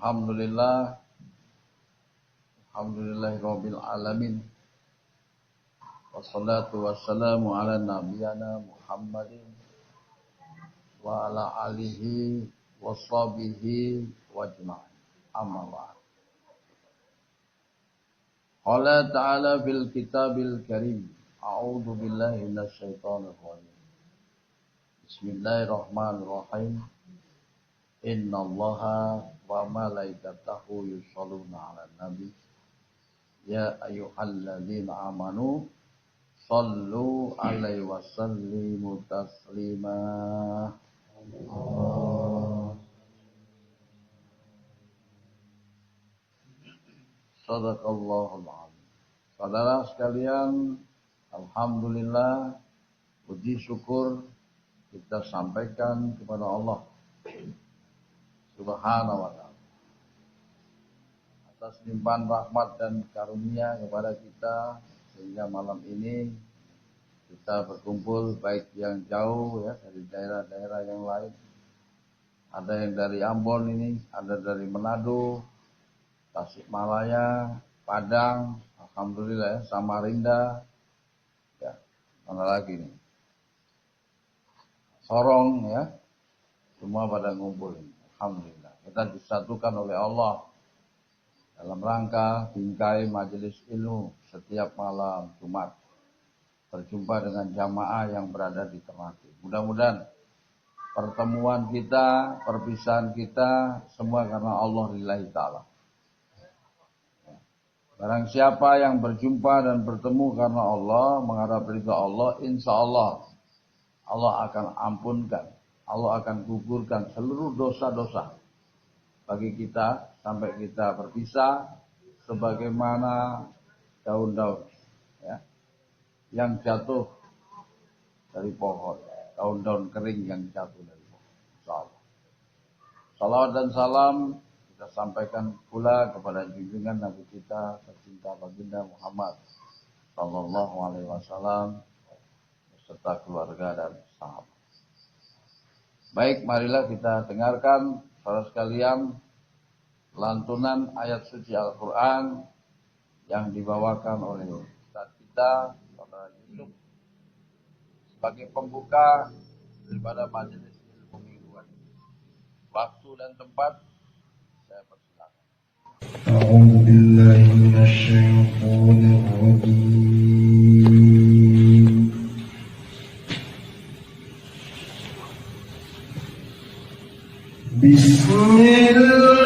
Alhamdulillahirabbil alamin. Wassalatu wassalamu ala nabiyyina Muhammadin wa ala alihi washabihi wajma'in. Amma ba'd. Qala ta'ala fil kitabil karim. A'udzu billahi minasyaitonir rajim. Bismillahirrahmanirrahim. Innallaha wa malaikatahu yusholluna 'alan nabi ya ayyuhalladzina amanu shallu 'alaihi wa sallimu taslima. Shadaqallahul 'azim. Saudara sekalian, alhamdulillah, puji syukur kita sampaikan kepada Allah Subhanahu wa ta'ala atas limpahan rahmat dan karunia kepada kita sehingga malam ini kita berkumpul, baik yang jauh ya dari daerah-daerah yang lain, ada yang dari Ambon ini, ada dari Manado, Tasikmalaya, Padang, alhamdulillah ya, Samarinda, ya mana lagi nih, Sorong ya, semua pada ngumpul ini. Alhamdulillah, kita disatukan oleh Allah dalam rangka bingkai majelis ilmu setiap malam Jumat, berjumpa dengan jamaah yang berada di Ternate. Mudah-mudahan pertemuan kita, perpisahan kita, semua karena Allah lillahi ta'ala. Barang siapa yang berjumpa dan bertemu karena Allah, mengharap ridha Allah, insya Allah Allah akan ampunkan, Allah akan gugurkan seluruh dosa-dosa bagi kita sampai kita berpisah sebagaimana daun-daun ya, yang jatuh dari pohon, daun-daun kering yang jatuh dari pohon. Insyaallah. Salawat dan salam kita sampaikan pula kepada junjungan Nabi kita tercinta baginda Muhammad sallallahu alaihi wasallam beserta keluarga dan sahabat. Baik, marilah kita dengarkan saudara sekalian lantunan ayat suci Al-Quran yang dibawakan oleh Ustaz kita, Saudara Yusuf, sebagai pembuka daripada majelis ilmu mingguan. Waktu dan tempat saya persilakan. A'udzu billahi minasyaitonir rajim. ومن الليل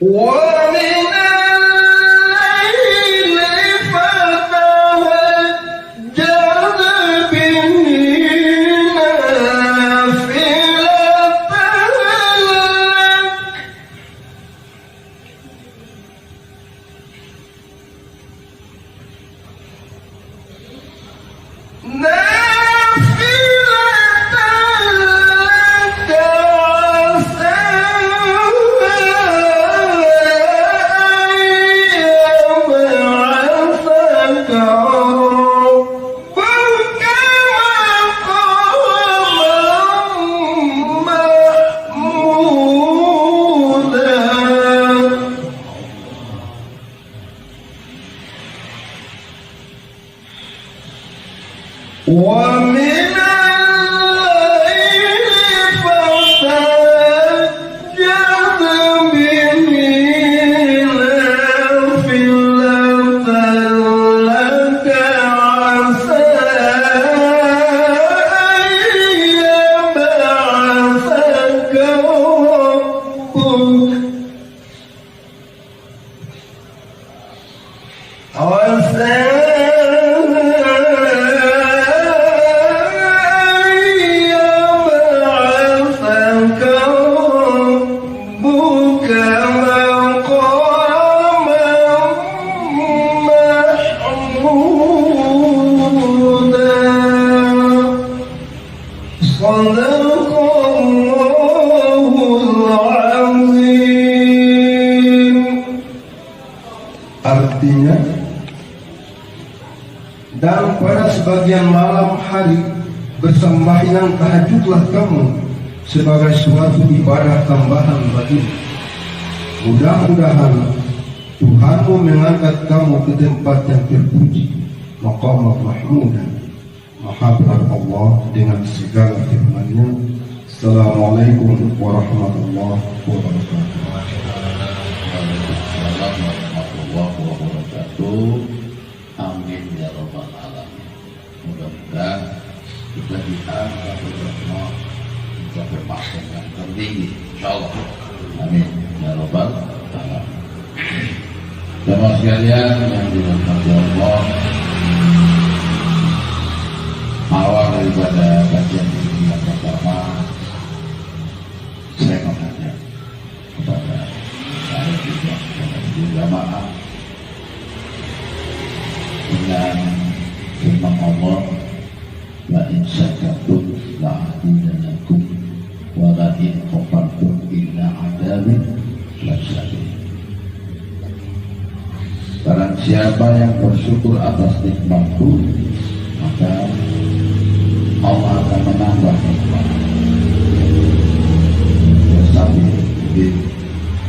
ومن الليل فتهجد به نافلة ومن الليل فتهجد به نافلة لك عسى أن يبعثك ربك عسى Artinya, dan pada sebagian malam hari bersembahyang tahajudlah kamu sebagai suatu ibadah tambahan bagimu. Mudah-mudahan Tuhanmu mengangkat kamu ke tempat yang terpuji, maqam mahmudan. Maha berat Allah dengan segala firman-Nya. Assalamualaikum warahmatullahi wabarakatuh. Warahmatullahi wabarakatuh. Amin ya rabbal alamin. Mudah-mudahan kita diangkat oleh Allah mencapai maksud yang tertinggi, insyaallah. Amin ya rabbal alamin. Jemaah sekalian yang dirahmati Allah, awal daripada kajian ini yang pertama, saya mengajak kepada saya juga berjamaah dengan firman Allah, la in syakartum la azidannakum wa la in kafartum inna adabi lasyadid. Barang siapa yang bersyukur atas nikmatku, maka Allah akan menambah nikmat.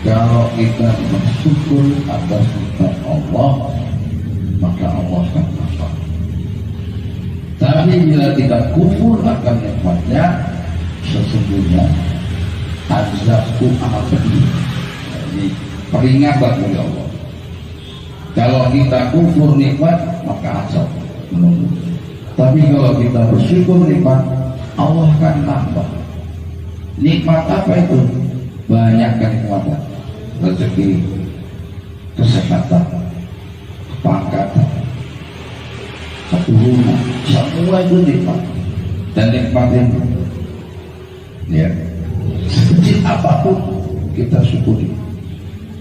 Kalau kita bersyukur atas nikmat Allah, maka Allah akan menambah. Tapi bila kita kufur akan nikmatnya, sesungguhnya azabku amat pedih. Jadi peringatan dari Allah. Kalau kita kufur nikmat, maka azab menunggu. Tapi kalau kita bersyukur nikmat, Allah akan nambah. Nikmat apa itu? Banyak kenikmatan, rezeki, kesehatan, kepangkatan, keturunan, semua itu nikmat. Dan nikmat itu, ya, sekecil apapun kita syukuri.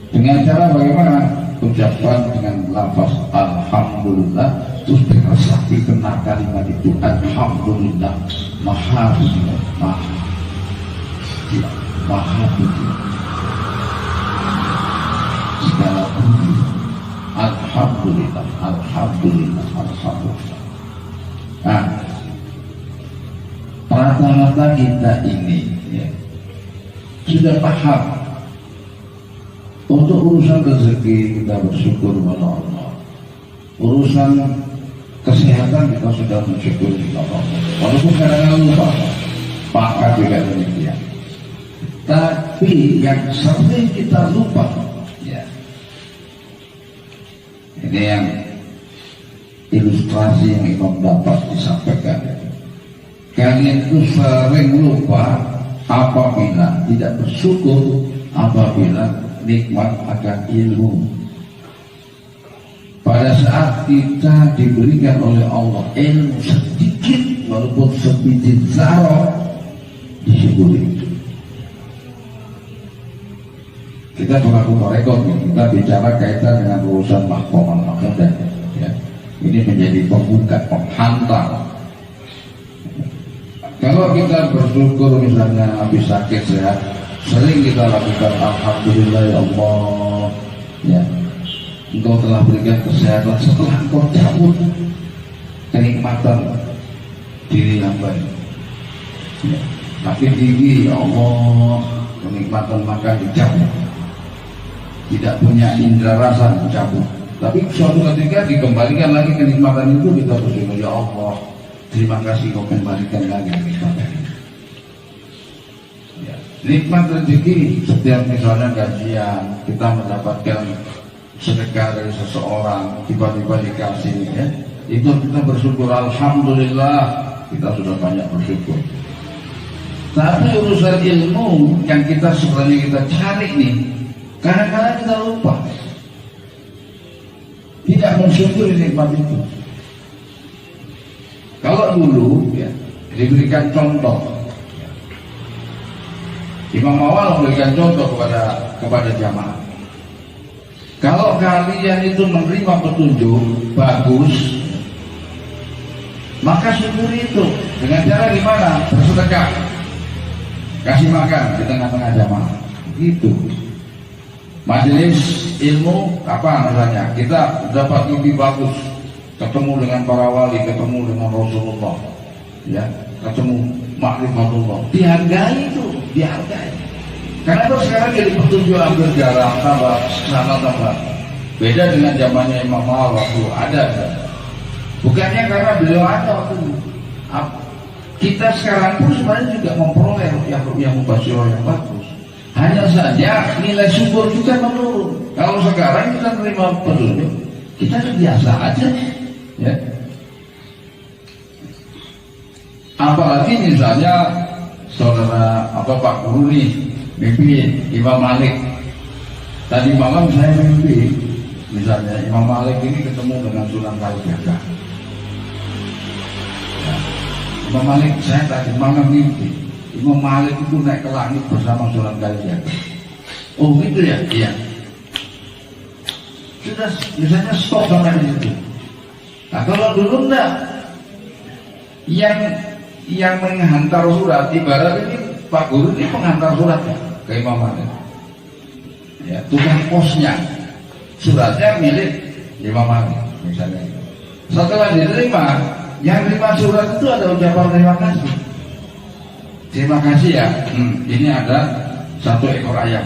Dengan cara bagaimana? Ucapan dengan lafaz alhamdulillah, terus bersaksi kena kalimat itu alhamdulillah, maha puji, maha puji, segala puji, alhamdulillah, alhamdulillah, alhamdulillah. Nah, rata-rata kita ini ya, sudah paham. Untuk urusan rezeki kita bersyukur kepada Allah. Urusan kesehatan kita sudah bersyukur kepada Allah. Walaupun kadang-kadang lupa, pakar juga demikian. Tapi yang sering kita lupa, ya, ini yang ilustrasi yang Imam dapat disampaikan. Kalian itu sering lupa apabila tidak bersyukur, apabila nikmat akan ilmu. Pada saat kita diberikan oleh Allah ilmu sedikit, walaupun sebiji zarah, disyukuri. Kita melakukan rekod, kita bicara kaitan dengan urusan mahkamah dan ya, ini menjadi pembuka, penghantar. Kalau kita bersyukur misalnya habis sakit sehat, sering kita lakukan alhamdulillah ya Allah, ya Engkau telah berikan kesehatan setelah Engkau cabut kenikmatan diri hamba ini. Ya, makin tinggi ya Allah, kenikmatan makan dicabut, tidak punya indera rasa dicabut. Tapi suatu ketika dikembalikan lagi kenikmatan itu, kita bersyukur ya Allah, terima kasih Kau kembalikan lagi kenikmatan ini. Ya, nikmat rezeki, setiap misalnya gajian kita mendapatkan sedekah dari seseorang, tiba-tiba dikasih, ya, itu kita bersyukur alhamdulillah, kita sudah banyak bersyukur. Tapi urusan ilmu yang kita sebenarnya kita cari nih, kadang-kadang kita lupa, tidak mensyukuri nikmat itu. Kalau dulu ya diberikan contoh, Imam Awal memberikan contoh kepada jamaah. Kalau kalian itu menerima petunjuk bagus, maka syukuri itu dengan cara gimana? Bersedekah, kasih makan di tengah-tengah jamaah. Gitu. Majelis ilmu apa misalnya? Kita dapat mimpi bagus, ketemu dengan para wali, ketemu dengan Rasulullah, ya, ketemu makrifatullah. Dihargai itu, dihargai. Karena itu sekarang jadi petunjuk hampir jarang, tambah sana tambah. Beda dengan zamannya Imam Awal waktu ada. Bukannya karena beliau ada waktu itu. Kita sekarang pun sebenarnya juga memperoleh yang mubasyiroh yang bagus. Hanya saja nilai syukur kita menurun. Kalau sekarang kita terima petunjuk, kita biasa aja, ya. Apalagi misalnya saudara Pak Guru nih mimpi Imam Malik. Tadi malam saya mimpi misalnya Imam Malik ini ketemu dengan Sunan Kalijaga. Ya. Imam Malik, saya tadi malam mimpi Imam Malik itu naik ke langit bersama Sunan Kalijaga. Oh gitu ya? Iya. Sudah misalnya stop sampai di situ. Nah kalau dulu enggak, yang menghantar surat, ibarat ini Pak Guru ini penghantar suratnya ke Imam Malik, ya, tukang posnya, suratnya milik Imam Malik misalnya. Setelah diterima, yang terima surat itu ada ucapan terima kasih. Terima kasih ya, ini ada 1 ekor ayam,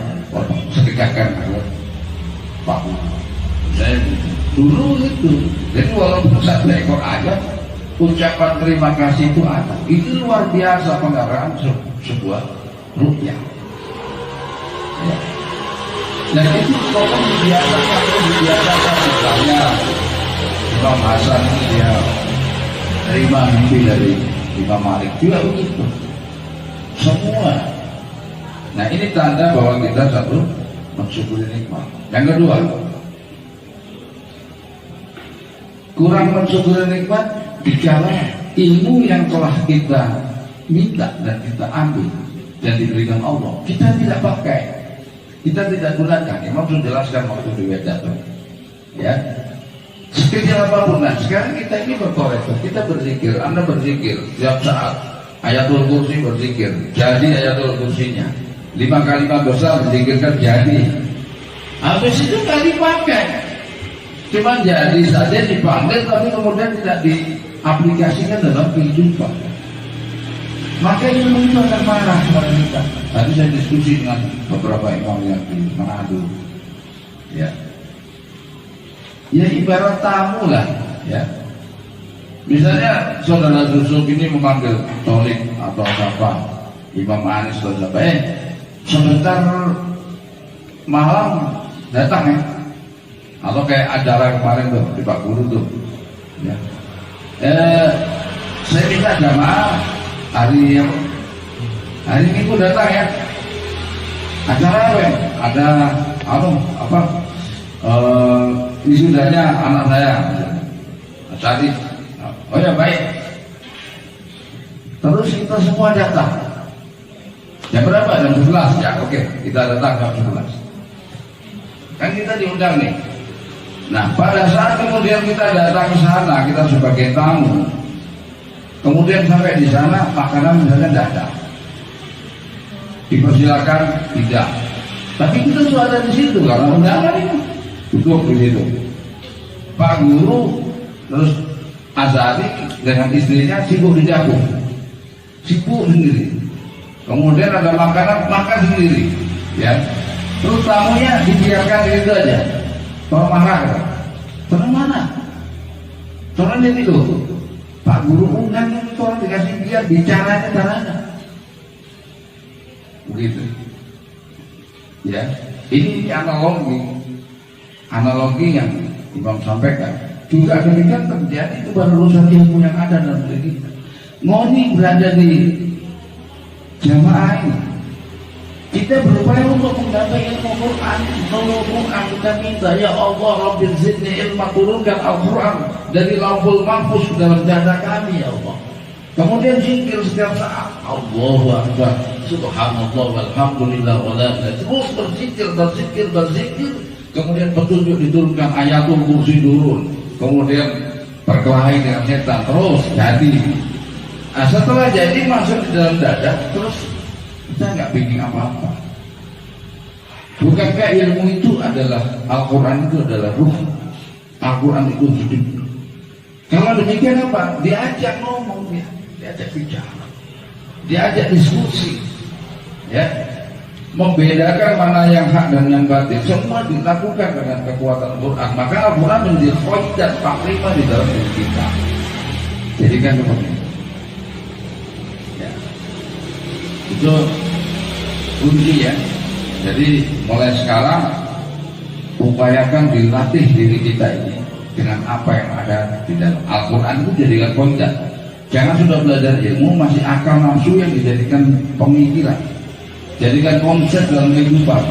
sedekahkan Pak Guru. Saya dulu itu, jadi walaupun 1 ekor ayam, ucapan terima kasih itu ada. Itu luar biasa penghargaan sebuah rupiah. Ya. Dan itu pokoknya dibiasakan misalnya Imam Hasan dia terima mimpi dari Imam Malik juga begitu. Semua. Nah ini tanda bahwa kita satu mensyukuri nikmat. Yang kedua, kurang mensyukuri nikmat dikala ilmu yang telah kita minta dan kita ambil dan diberikan Allah kita tidak pakai, kita tidak gunakan. Imam sudah jelaskan waktu di Wedatul, ya, sekecil apapun. Nah sekarang kita ini berkorektor, kita berzikir, Anda berzikir setiap saat, ayatul kursi berzikir, jadi ayatul kursinya 5 kalimat besar berzikirkan jadi, habis itu nggak dipakai, cuma jadi saja dipanggil tapi kemudian tidak diaplikasikan dalam kehidupan. Maka ilmu itu akan marah kepada kita. Tadi saya diskusi dengan beberapa imam yang di Manado, ya, ya ibarat tamu lah, ya. Misalnya saudara Yusuf ini memanggil Tolik atau siapa, Imam Anis atau siapa, sebentar malam datang ya. Atau kayak acara kemarin tuh di Pak Guru tuh, ya. Saya minta jamaah hari Minggu datang ya. Acara apa ya? Ada wisudanya anak saya Syarif. Oh ya baik. Terus kita semua datang. Jam berapa? Jam 11 ya. Oke, kita datang jam 11. Kan kita diundang nih. Nah, pada saat kemudian kita datang ke sana, kita sebagai tamu. Kemudian sampai di sana makanan misalnya tidak ada. Dipersilakan tidak. Tapi kita sudah ada di situ karena undangan itu. Duduk di situ. Pak guru terus Azhari dengan istrinya sibuk di dapur, sibuk sendiri. Kemudian ada makanan makan sendiri, ya. Terus tamunya dibiarkan gitu aja. Kalau marah, orang mana? Orang jadi loh. Pak guru undang itu orang dikasih biar bicaranya caranya. Begitu. Ya, ini analogi yang Imam sampaikan. Juga demikian terjadi itu baru urusan ilmu yang ada dalam diri kita. Ngoni berada di jamaah ini, kita berupaya untuk menggapai ilmu Quran. Menurut Quran kita minta, ya Allah Rabbil zidni ilma, turunkan Al-Quran dari Lauhul Mahfuz dalam dada kami ya Allah. Kemudian zikir setiap saat, Allahu Akbar, Subhanallah, walhamdulillah, wala terus berzikir. Kemudian petunjuk diturunkan, ayatul kursi turun. Kemudian berkelahi dengan setan terus jadi. Nah, setelah jadi masuk di dalam dada, terus kita nggak bikin apa-apa. Bukankah ilmu itu adalah Al-Quran, itu adalah ruh, Al-Quran itu hidup. Kalau demikian apa? Diajak ngomong, diajak bicara, diajak diskusi, ya. Membedakan mana yang hak dan yang batil semua dilakukan dengan kekuatan Quran. Maka Al-Quran menjadi dan panglima di dalam diri kita. Jadi kan seperti itu. Ya. Itu kunci ya. Jadi mulai sekarang upayakan dilatih diri kita ini dengan apa yang ada di dalam Al-Quran itu jadikan konten. Jangan sudah belajar ilmu masih akal nafsu yang dijadikan pemikiran. Jadikan konsep dalam kehidupan,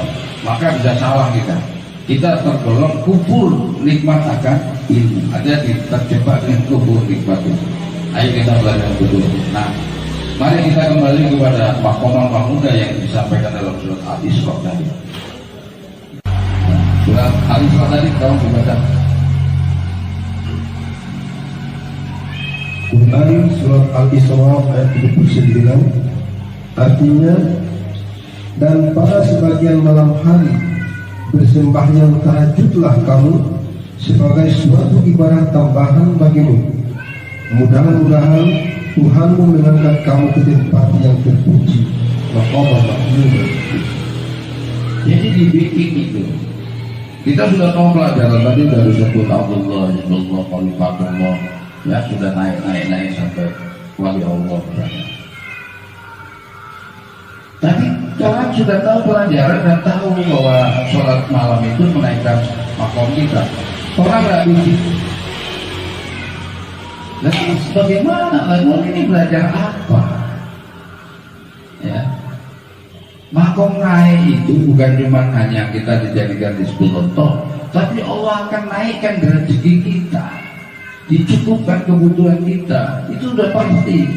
maka bisa salah kita. Kita tergolong kufur nikmat akan ilmu. Ada terjebak dengan kufur nikmat itu. Ayo kita belajar dulu. Nah, mari kita kembali kepada makomah muda yang disampaikan dalam surat Al-Isra tadi. Surat Al-Isra tadi kamu membaca. Quran surat Al-Isra ayat 39 artinya, dan pada sebagian malam hari bersembahyang tahajudlah kamu sebagai suatu ibadah tambahan bagimu. Mudah-mudahan Tuhanmu mengangkat kamu ke tempat yang terpuji. Maqamah mahmud. Jadi dibikin itu. Kita sudah tahu pelajaran tadi dari sebut Abdullah, Khalifatullah, ya sudah naik sampai wali Allah. Tapi orang sudah tahu pelajaran dan tahu bahwa sholat malam itu menaikkan makom kita. Orang nggak bikin. Lalu bagaimana? Lalu ini belajar apa? Ya, makom naik itu bukan cuma hanya kita dijadikan disebut toh, tapi Allah akan naikkan rezeki kita, dicukupkan kebutuhan kita. Itu sudah pasti.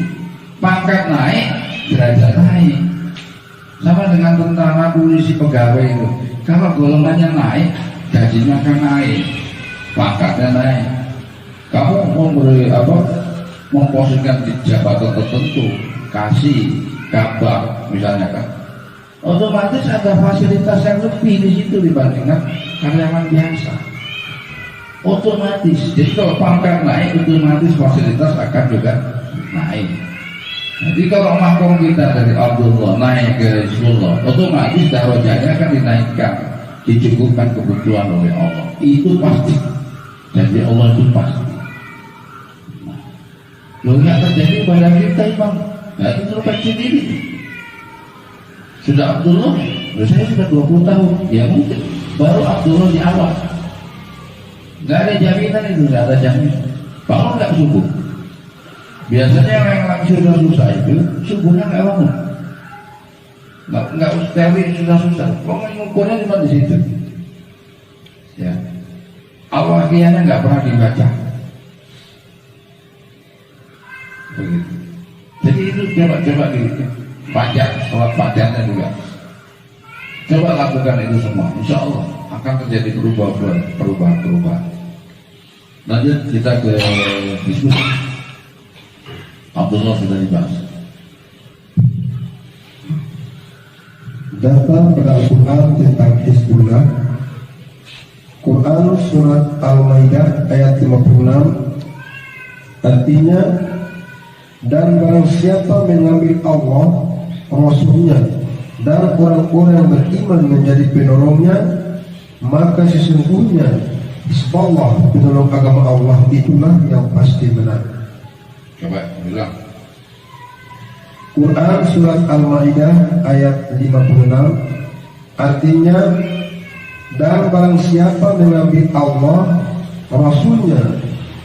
Pangkat naik, derajat naik. Sama dengan tentara, polisi, pegawai itu. Kalau golongannya naik, gajinya akan naik, pangkatnya naik. Kamu memberi memposisikan di jabatan tertentu, kasih kabar misalnya kan, otomatis ada fasilitas yang lebih di situ dibandingkan karyawan biasa. Otomatis. Jadi kalau pangkat naik, otomatis fasilitas akan juga naik. Jadi kalau makom kita dari Abdullah naik ke Rasulullah, otomatis darajatnya akan dinaikkan, dicukupkan kebutuhan oleh Allah. Itu pasti. Jadi Allah itu pasti. Loh nggak terjadi pada kita Imam. Nah itu terlepas sendiri. Sudah Abdullah, saya sudah 20 tahun. Ya mungkin baru Abdullah di awal. Nggak ada jaminan itu, nggak ada jaminan. Kalau nggak subuh. Biasanya yang lagi sudah susah itu subuhnya nggak bangun, nggak usah teori sudah susah. Kalau ngukurnya cuma di situ. Ya. Al-Waqiahnya nggak pernah dibaca. Begitu. Jadi itu coba dibaca, sholat bacanya juga. Coba lakukan itu semua, insya Allah akan terjadi perubahan. Lanjut kita ke diskusi. Abdullah sudah dibahas. Data pada Al-Quran tentang Hizbullah. Quran surat Al-Maidah ayat 56 artinya, dan barang siapa mengambil Allah, Rasulnya, dan orang-orang yang beriman menjadi penolongnya, maka sesungguhnya Hizbullah, penolong agama Allah, itulah yang pasti menang. Coba bilang. Quran surat Al-Maidah ayat 56 artinya, dan barang siapa mengambil Allah, Rasulnya,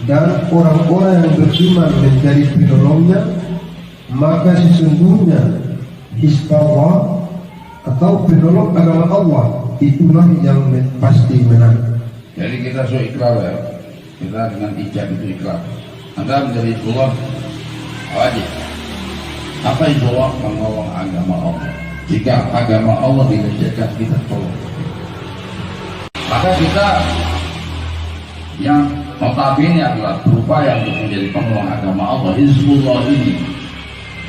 dan orang-orang yang beriman menjadi penolongnya, maka sesungguhnya Hizbullah atau penolong agama Allah, itulah yang pasti menang. Jadi kita sudah ikrar ya, kita dengan ijab itu ikrar. Anda menjadi Hizbullah wajib. Apa Hizbullah? Menolong agama Allah. Jika agama Allah dilecehkan, kita tolong. Maka kita yang notabene adalah berupaya untuk menjadi penolong agama Allah, Hizbullah ini,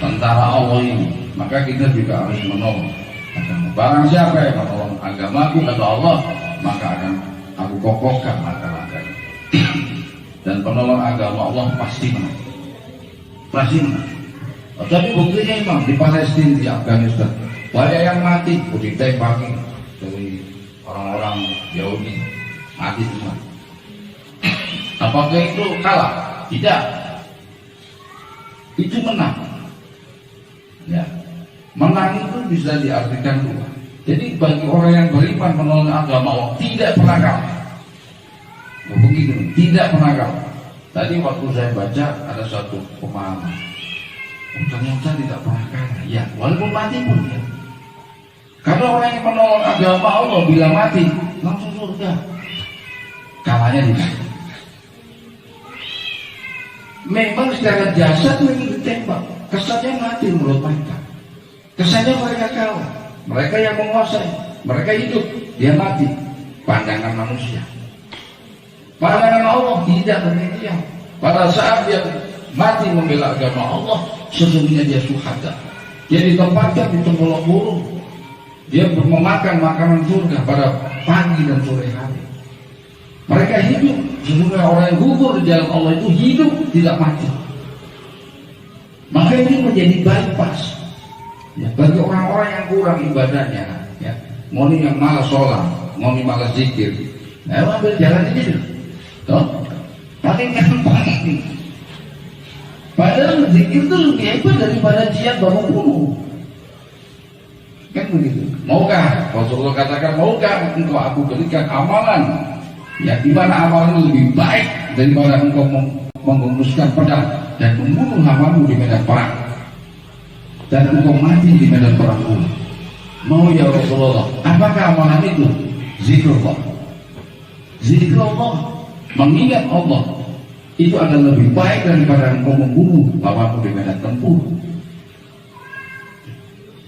tentara Allah ini. Maka kita juga harus menolong agama. Barang siapa yang menolong agamaku, kata Allah, maka akan aku kokohkan langkah-langkahnya. Dan penolong agama Allah pasti menang. Pasti menang. Tapi buktinya memang di Palestina, di Afghanistan, banyak yang mati, ditembaki dari orang-orang Yahudi, mati semua. Apakah itu kalah? Tidak. Itu menang. Ya. Menang itu bisa diartikan dua. Jadi bagi orang yang beriman menolong agama Allah, tidak pernah kalah. Begitu, tidak pernah kalah. Tadi waktu saya baca ada satu pemahaman, ternyata tidak pernah kalah. Ya, walaupun mati pun ya. Karena orang yang menolong agama Allah bila mati langsung surga. Kalahnya di mana? Memang secara jasad mereka ditembak, kesannya mati menurut mereka. Kesannya mereka kalah. Mereka yang menguasai, mereka hidup, dia mati. Pandangan manusia. Pandangan Allah tidak demikian. Pada saat dia mati membela agama Allah, sesungguhnya dia syuhada. Dia ditempatkan di tempat burung. Dia memakan makanan surga pada pagi dan sore hari. Mereka hidup. Sesungguhnya orang yang gugur di jalan Allah itu hidup, tidak mati. Maka ini menjadi bypass ya, bagi orang-orang yang kurang ibadahnya ya. Mau yang malas sholat, mau malas zikir, ambil jalan ini tuh. Paling gampang ini. Padahal zikir itu lebih hebat daripada jihad bangun bunuh. Kan begitu. Maukah Rasulullah katakan, maukah engkau aku berikan amalan ya, di mana amalan lebih baik daripada engkau menghembuskan pedang dan membunuh hamamu di medan perang dan engkau mati di medan perang pun. Mau ya Rasulullah, apakah amalan itu? Zikrullah. Zikrullah, mengingat Allah, itu adalah lebih baik daripada engkau membunuh hamamu di medan tempur.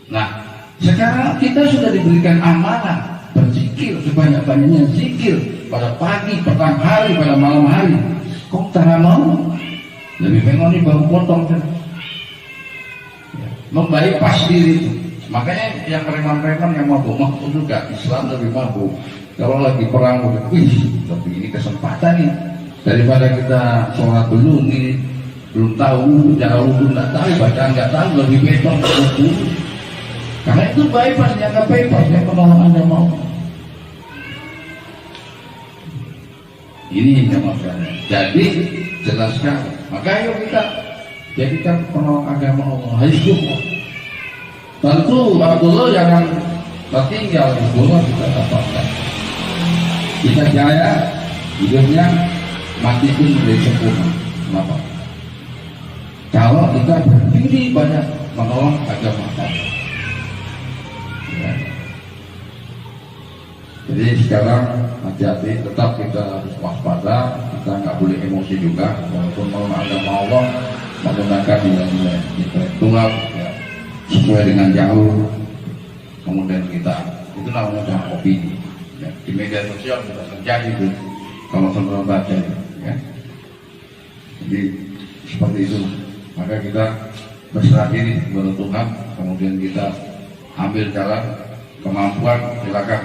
Nah, sekarang kita sudah diberikan amanah berzikir sebanyak-banyaknya, zikir pada pagi, petang hari, pada malam hari. Kok tak mau? Lebih pengen baru potong kan? Membypass diri itu. Makanya yang preman-preman yang mabuk juga Islam lebih mabuk. Kalau lagi perang, wih, tapi ini kesempatan nih. Daripada kita sholat dulu, ini belum tahu, cara wudhu nggak tahu, bacaan nggak tahu, lebih beton wudhu. Karena itu bypass, yang bypass, yang penolong Anda mau. Ini yang maksudnya. Jadi jelaskan. Maka ayo kita jadikan penolong agama Allah. Hizbullah. Tentu Abdullah jangan tertinggal. Hizbullah kita dapatkan. Kita jaya hidupnya, mati pun menjadi sempurna. Kenapa? Kalau kita berdiri banyak menolong agama Allah. Ya. Jadi sekarang hati-hati, tetap kita harus waspada, kita nggak boleh emosi juga, walaupun mau agama Allah menggunakan nilai-nilai intelektual ya, sesuai dengan jalur. Kemudian kita itu namanya dengan opini ya. Di media sosial sudah terjadi itu kalau saudara baca ya. Jadi seperti itu, maka kita berserah diri kepada Tuhan, kemudian kita ambil jalan kemampuan. Silakan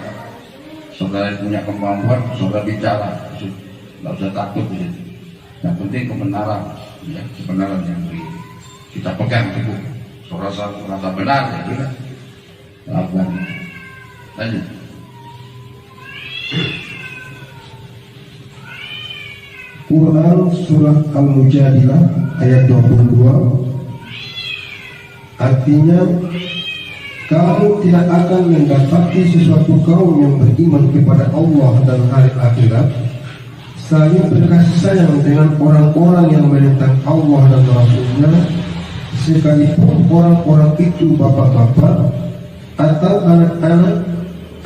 saudara punya kemampuan, saudara bicara, nggak usah takut gitu. Yang penting kebenaran ya, kebenaran yang kita pegang itu. Saudara rasa benar ya kita lakukan. Lanjut. Quran Surah Al-Mujadilah ayat 22. Artinya, kamu tidak akan mendapati sesuatu kaum yang beriman kepada Allah dan hari akhirat saling berkasih sayang dengan orang-orang yang menentang Allah dan Rasulnya, sekalipun orang-orang itu bapak-bapak atau anak-anak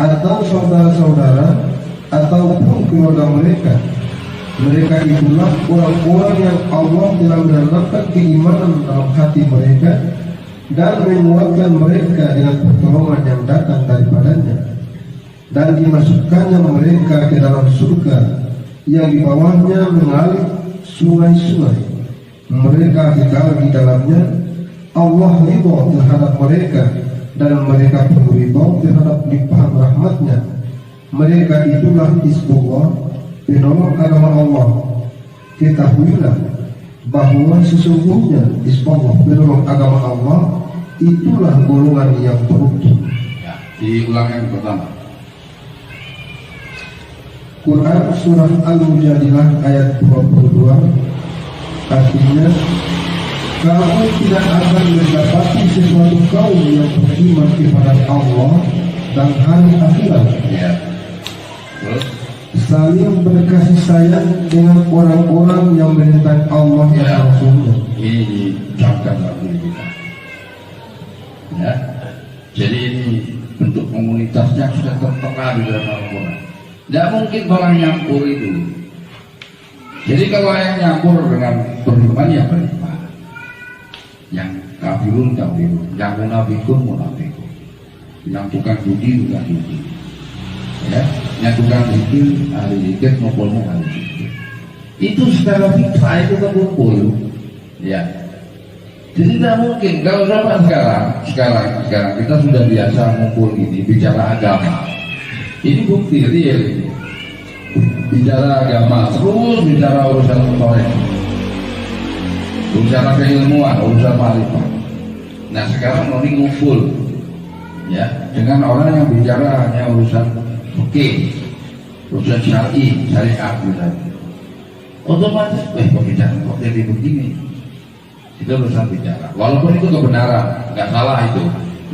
atau saudara-saudara ataupun keluarga mereka. Mereka itulah orang-orang yang Allah telah menanamkan keimanan dalam hati mereka dan menguatkan mereka dengan pertolongan yang datang daripadanya, dan dimasukkannya mereka ke dalam surga yang di bawahnya mengalir sungai-sungai. Mereka tinggal di dalamnya. Allah ridho terhadap mereka dan mereka pun ridho terhadap limpahan rahmatnya. Mereka itulah Hizbullah, penolong agama Allah. Ketahuilah bahwa sesungguhnya Hizbullah, penolong agama Allah, itulah golongan yang beruntung. Ya, diulang yang pertama. Quran Surah Al-Mujadilah ayat 22. Artinya, kamu tidak akan mendapati sesuatu kaum yang beriman kepada Allah dan hari akhirat Ya. Terus saling berkasih sayang dengan orang-orang yang menentang Allah dan ya, Rasulnya. ini camkan lagi kita. Ya. Jadi ini bentuk komunitasnya sudah tertera di dalam Al-Quran. Tidak mungkin orang nyampur itu. Jadi kalau yang nyampur dengan beriman ya beriman, yang kafirun kafirun, yang munafikun munafikun, yang tukang judi tukang judi, ya, yang tukang zikir ahli zikir ngumpulnya ahli zikir. Itu secara fitrah itu terkumpul, ya. Jadi tidak mungkin kalau sekarang kita sudah biasa ngumpul gini bicara agama. Ini bukti real ini. Bicara agama, terus bicara urusan soleh, urusan keilmuan, urusan marifat. Nah sekarang mau ngumpul, ya, dengan orang yang bicara hanya urusan fikih, urusan syariat, misalnya. Otomatis, pembicaraan kok jadi begini? Itu urusan bicara. Walaupun itu kebenaran, nggak salah itu.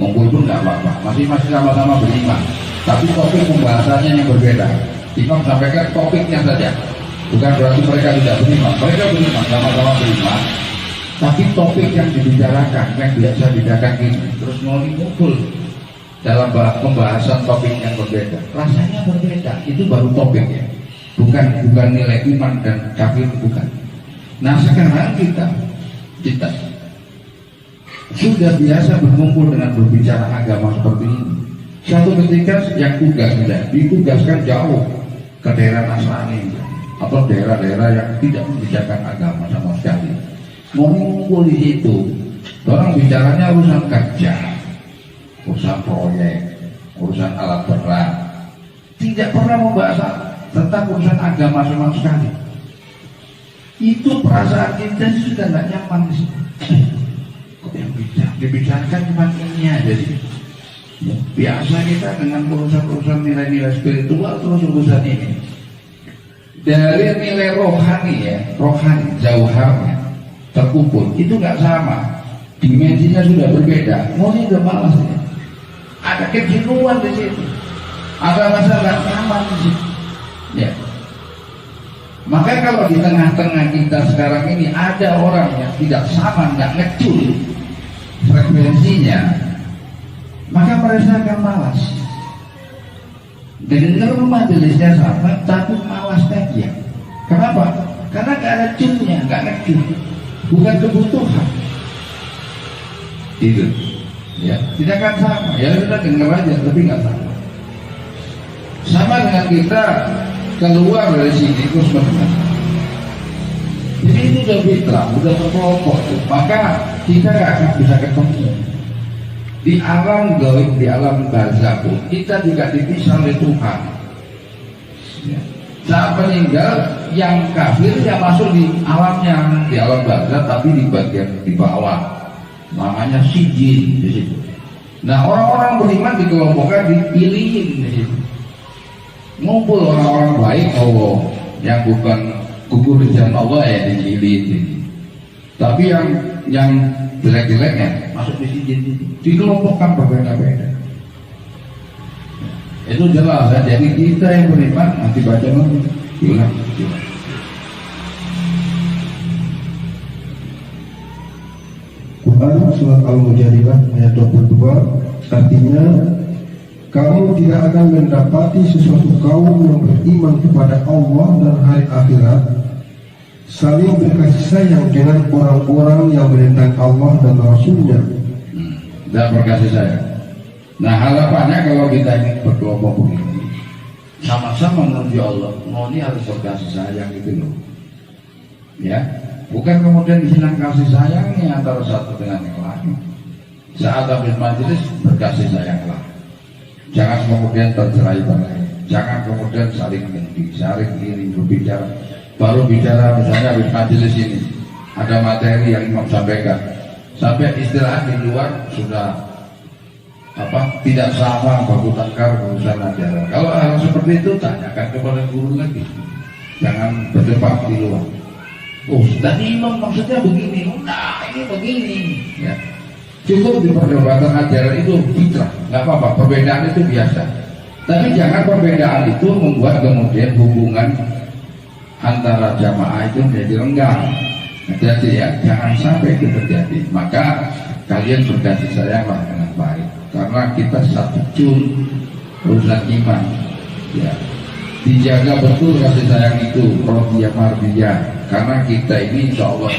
Ngumpul pun nggak apa-apa. Masih sama-sama beriman. Tapi topik pembahasannya yang berbeda. Imam sampaikan topiknya saja. Bukan berarti mereka tidak beriman. Mereka beriman, sama-sama beriman. Tapi topik yang dibicarakan, yang biasa dibicarakan ini, terus mau ngumpul dalam pembahasan topik yang berbeda. Rasanya berbeda. Itu baru topiknya. Bukan nilai iman dan kafir, bukan. Nah sekarang kita sudah biasa berkumpul dengan berbicara agama seperti ini. Suatu ketika yang ditugaskan jauh ke daerah Nasrani atau daerah-daerah yang tidak membicarakan agama sama sekali. Mau ngumpul di situ, orang bicaranya urusan kerja, urusan proyek, urusan alat berat, tidak pernah membahas tentang urusan agama sama sekali. Itu perasaan kita sudah tidak nyaman di situ. Kok yang dibicarakan cuma ini aja sih. Biasa kita dengan urusan-urusan nilai-nilai spiritual terus urusan ini. Dari nilai rohani jauharnya terkumpul itu nggak sama, dimensinya sudah berbeda. Mau ini udah malas ya. Ada kejenuhan di situ, ada rasa nggak nyaman di situ. Ya. Maka kalau di tengah-tengah kita sekarang ini ada orang yang tidak sama, nggak ngecul frekuensinya, maka mereka akan malas. Dengar majelisnya sama, tapi malas kajian. Kenapa? Karena gak ada cunnya, gak ngerti, bukan kebutuhan. Itu, ya, tidak akan sama. Ya kita dengar aja, tapi nggak sama. Sama dengan kita keluar dari sini terus berenang. Jadi itu udah fitrah, udah berkelompok. Maka kita nggak akan bisa ketemu. Di alam gaib, di alam barzakh pun kita juga dipisah oleh Tuhan. Ya. Saat meninggal, yang kafir yang masuk di alamnya, di alam barzakh, tapi di bagian di bawah, namanya sijin di situ. Nah, orang-orang beriman dikelompokkan, dipilihin di situ. Ngumpul orang-orang baik, Allah yang bukan gugur di jalan Allah ya dipilihin. Tapi yang jelek-jeleknya masuk di sijin itu, dikelompokkan berbeda-beda. Itu jelas ya. Jadi kita yang beriman nanti baca lagi, diulang. Quran surat Al-Mujadilah ayat 22, artinya kamu tidak akan mendapati sesuatu kaum yang beriman kepada Allah dan hari akhirat saling berkasih sayang dengan orang-orang yang menentang Allah dan Rasulnya. Dan berkasih sayang. Nah, harapannya kalau kita ini berkelompok begini, sama-sama menuju Allah, mau ini harus berkasih sayang gitu loh. Ya, bukan kemudian disenang kasih sayangnya antara satu dengan yang lain. Saat habis majelis berkasih sayanglah. Jangan kemudian tercerai-berai. Jangan kemudian saling dengki, saling iri berbicara. Baru bicara misalnya habis majelis ini ada materi yang Imam sampaikan, sampai istirahat di luar sudah tidak sama baku tangkar urusan ajaran. Kalau hal seperti itu tanyakan kepada guru lagi. Jangan berdebat di luar. Oh, tadi Imam maksudnya begini. Nah, ini begini. Ya. Cukup di perdebatan ajaran itu fitrah, nggak apa-apa. Perbedaan itu biasa. Tapi jangan perbedaan itu membuat kemudian hubungan antara jamaah itu menjadi renggang. Jadi ya, jangan sampai itu terjadi. Maka kalian berkasih sayanglah dengan baik. Karena kita satu cun urusan iman. Ya. Dijaga betul kasih sayang itu, rodiyah mardiyah. Karena kita ini insya Allah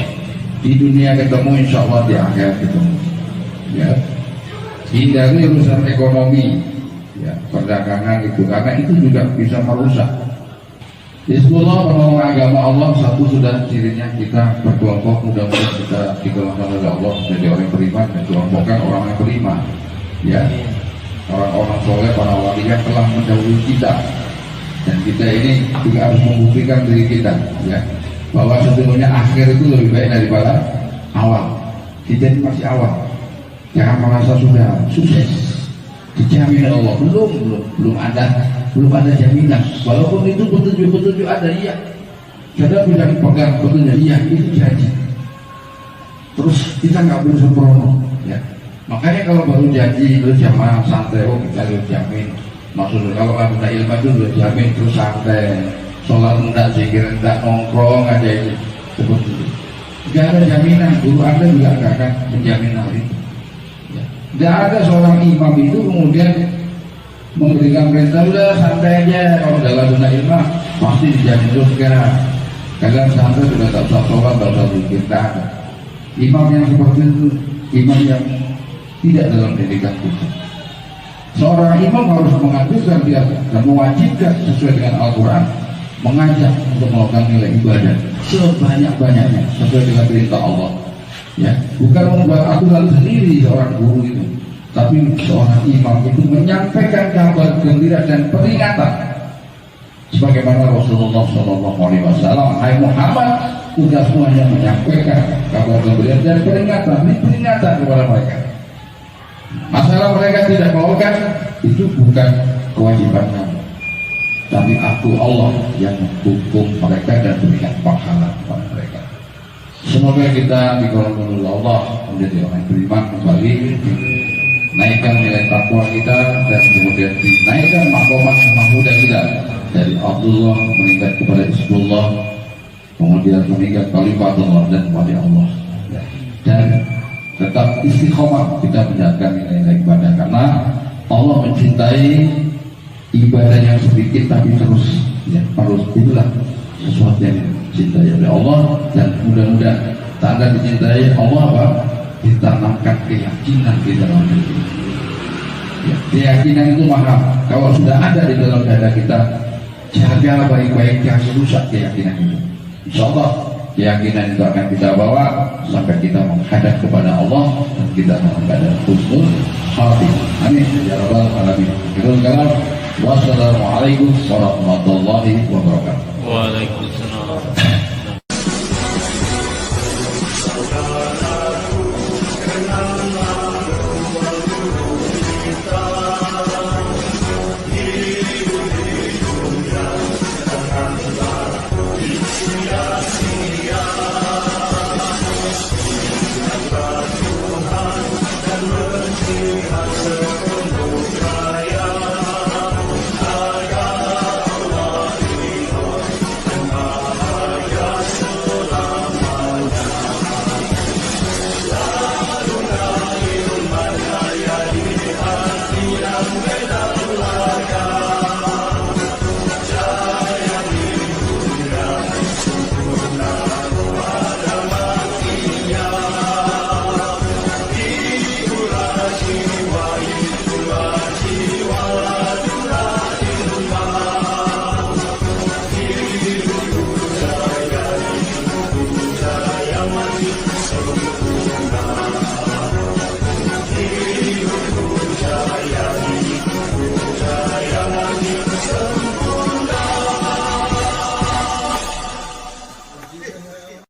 di dunia ketemu, insya Allah di akhirat ketemu. Ya, hindari urusan ekonomi, ya, perdagangan itu, karena itu juga bisa merusak. Bismillah, menolong agama Allah satu sudah cirinya kita berkelompok, mudah-mudahan kita dikelompokkan oleh Allah jadi orang beriman dan kelompokkan orang yang beriman. Ya, orang-orang soleh, para wali yang telah mendahului kita, dan kita ini juga harus membuktikan diri kita, ya, bahwa sesungguhnya akhir itu lebih baik daripada awal. Kita ini masih awal. Jangan merasa sudah sukses, dijamin Allah. Belum ada jaminan. Walaupun itu petunjuk ada, iya. Kita bisa pegang petunjuk, iya, itu janji. Terus kita nggak boleh sembrono, ya. Makanya kalau baru janji terus jamaah santai, oh kita harus jamin. Maksudnya kalau ada ilmu itu udah jamin terus santai. Sholat enggak, zikir enggak, nongkrong aja itu seperti itu. Gak ada jaminan. Guru Anda juga nggak akan menjamin hal itu. Tidak ada seorang imam itu kemudian memberikan perintah udah santai aja, kalau dalam dunia ilmu pasti dijamin surga. Kalian santai sudah tak usah sholat, tak usah zikir, tak ada. Imam yang seperti itu, imam yang tidak dalam pendidikan Tuhan. Seorang imam harus mengajarkan dia dan mewajibkan sesuai dengan Al-Quran, mengajak untuk melakukan nilai ibadah sebanyak-banyaknya sesuai dengan perintah Allah. Ya, bukan membuat aturan sendiri seorang guru itu, tapi seorang imam itu menyampaikan kabar gembira dan peringatan, sebagaimana Rasulullah SAW, hai Muhammad, sudah semuanya menyampaikan kabar gembira dan peringatan, ini peringatan kepada mereka. Masalah mereka tidak melakukan itu bukan kewajiban kami, tapi aku Allah yang menghukum mereka dan berikan pahala kepada mereka. Semoga kita digolongkan oleh Allah menjadi orang yang beriman kembali, naikkan nilai takwa kita dan kemudian dinaikkan mahkamah mahmudah kita dari Abdullah meningkat kepada Isbullah, kemudian meningkat kalimatullah dan kepada Allah, dan tetap istiqomah kita menjalankan nilai-nilai ibadah karena Allah mencintai ibadah yang sedikit tapi terus ya harus, itulah sesuatu yang dicintai oleh Allah. Dan mudah-mudahan tanda dicintai Allah apa? Ditanamkan keyakinan di dalam diri. Ya, keyakinan itu mahal. Kalau sudah ada di dalam dada kita, jaga baik-baik, jangan rusak keyakinan itu. Insya Allah keyakinan itu akan kita bawa sampai kita menghadap kepada Allah dan kita menghadap husnul khatimah. Amin ya rabbal alamin. Wassalamualaikum warahmatullahi wabarakatuh. Waalaikumsalam. Jaya